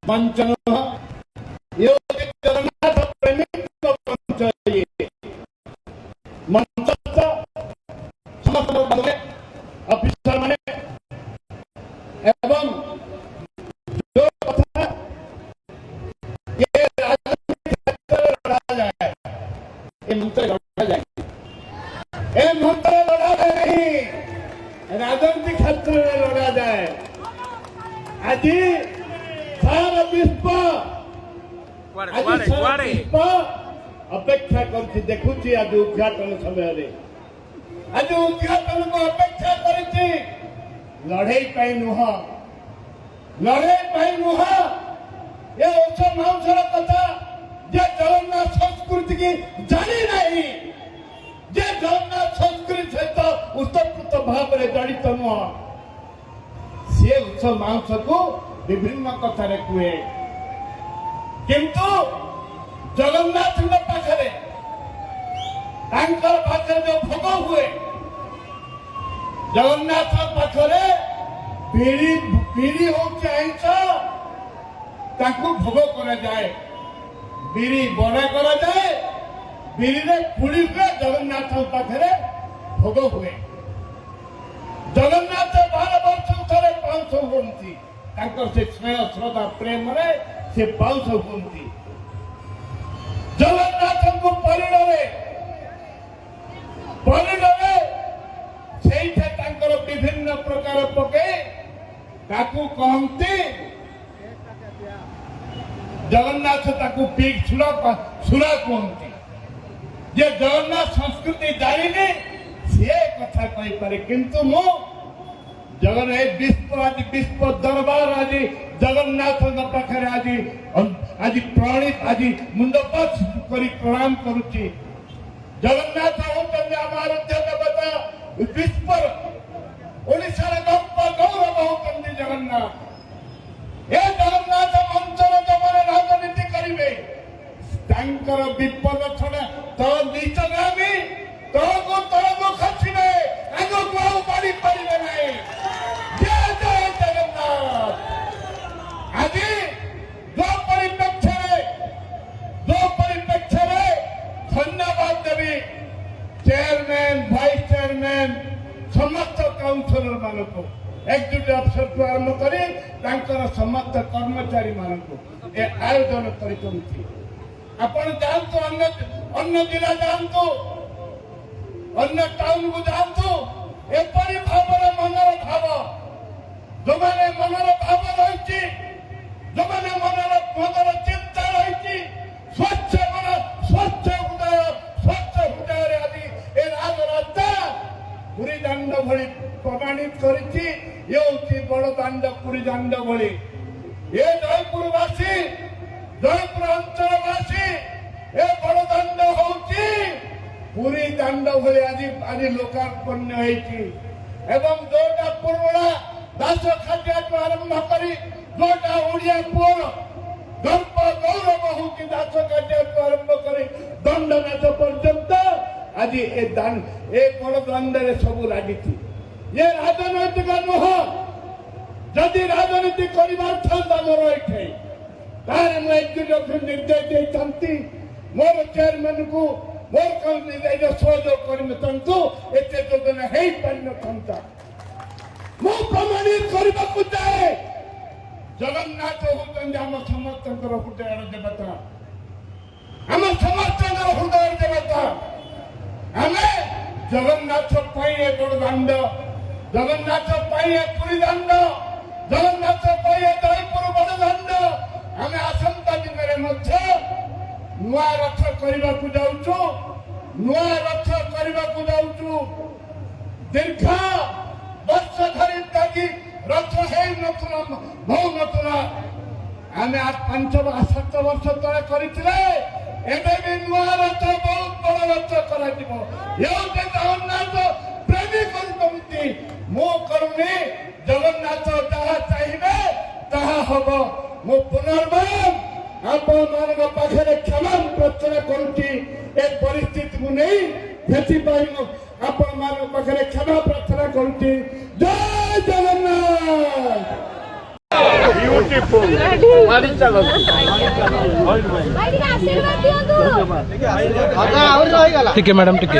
मंच ये जगन्नाथ प्रेमी मंच मंच समस्त ऑफिसर माने एवं जो कथा ये राजनीतिक क्षेत्र में लड़ा जाए ये मंत्र लड़ा जाए ये मंत्र लड़ा जाए नहीं राजनीतिक क्षेत्र में लड़ा जाए आज सारा विश्व अपेक्षा कर देखुची आज उद्घाटन समय आज उद्घाटन को अपेक्षा कर लड़े नुह लड़े नुह ये मांसर कथा जे जगन्नाथ संस्कृति की जानी नहीं जे जगन्नाथ संस्कृति सहित उत्तप्त भाव में जड़ित नुह सी उत्सव मांस को विभिन्न कथा कहे किंतु जगन्नाथ पाखे पाखे जो भोग हुए जगन्नाथ पाखे पीढ़ी पीढ़ी होची आईंस भोग करा जाए बीड़ी बड़ा करा जाए बीड़ी रे पुड़ी हुए जगन्नाथ पाखे भोग हुए जगन्नाथ 12 वर्ष थे पांच हुंती से स्नेह श्रद्धा प्रेम रे से पांच हुंती जगन्नाथ को परिणरे विभिन्न प्रकार पके ताकू कहते जगन्नाथ ताकू पीक छुड़ा कहते जे जगन्नाथ संस्कृति जानी सी कथा कही पारे किंतु मु जगन विश्व आज विश्व दरबार आज जगन्नाथ पाखे आज आज प्रणीत आज मुंडपात करी प्रणाम करुच्ची जगन्नाथ होते आराध्य देवता विश्व ओडिशा गप गौरव होते जगन्नाथ ये जगन्नाथ मंचर जमाने राजनीति करेंगे विपद छड़ा तो नीच गामी तलको खसवे आग को बाड़ी पारे ना जय जय जगन्नाथ आज जो परिप्रेक्ष्य धन्यवाद देवी चेयरमैन वाइस चेयरमैन समस्त काउंसिलर मान को एक्जिक्यूटिव अफिसर को आरंभ कर समस्त कर्मचारी मान को आयोजन कर आपण जानतु अन्य जिला जानतु अन्य टाउन को जानतु एपरी भाव मनर भाव जो मैंने मनर भाव रही जो मैंने मनर चिंता रही स्वच्छ मन स्वच्छ हृदय आदि ए राजरास्ता पुरी दांड भली प्रमाणित करिछि ये होछि बड़ दांड पुरी दांड भली ये जयपुरवासी जयपुर अंचलवासी ए बड़ दांड होछि पुरी दांड भली आज लोकार्पण होइछि एवं जोटा पुरवड़ा दास खाद्य आरंभ करी जोटा ओडिया पुर गर्व गौरव होछि दास खाद्य आरंभ करी दंडनाथ पर्यंत आज ए बड़ दांड सब लगी ये राजनैतिक नुह जदि राजनीति कर मोर ये तार मुझे निर्देश देती मोर चेयरमैन को मोर सहयोग कर एते योजना हो पारि न मु प्रमाणित करने चाहे जगन्नाथ होते आम समस्त हृदय देवता आम समस्त हृदय देवता आम जगन्नाथ बड़ दांड जगन्नाथ पुरी दांड जगन्नाथ जयपुर बड़ दांड आम आसंता दिन में नुआ रथ करने को जाऊँ नुआ रथ करने को जाऊँ दीर्घ वर्ष धरी ताकि रथ हो नथुला आम 5-7 वर्ष तले करते नुआ रथ बहुत बड़ रथ कर जगन्नाथ प्रेमी करते मो करुनी जगन्नाथ जहाँ चाहिए ताहा हम मो पुनर्बार आपण मान पाखे क्षमा प्रार्थना करुच्ची ए परिस्थिति को नहीं आपण मान पाखे क्षमा प्रार्थना करुच्ची जय जगन्नाथ। Beautiful. ଟିକେ ମ୍ୟାଡ଼ାମ ଟିକେ